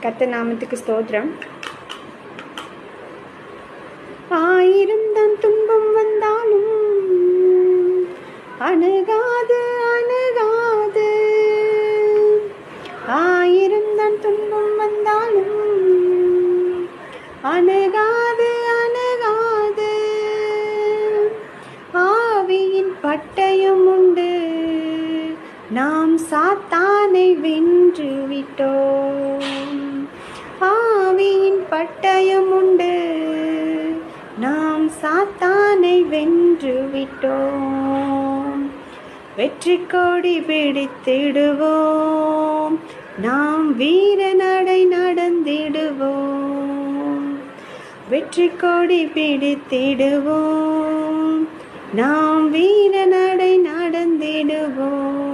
கர்த்தர் நாமத்துக்கு ஸ்தோத்திரம். ஆயிரம் தான் துன்பம் வந்தாலும் அணுகாது அணுகாது, ஆயிரம் தான் துன்பம் வந்தாலும் அணுகாது அணுகாது. ஆவியின் பட்டயம் உண்டு, நாம் சாத்தானை வென்று விட்டோம். ஆவியின் பட்டயம் உண்டு, நாம் சாத்தானை வென்று விட்டோம். வெற்றி கொடி பிடித்திடுவோம், நாம் வீர நடை நடந்திடுவோம். வெற்றி கொடி பிடித்திடுவோம், நாம் வீர நடை நடந்திடுவோம்.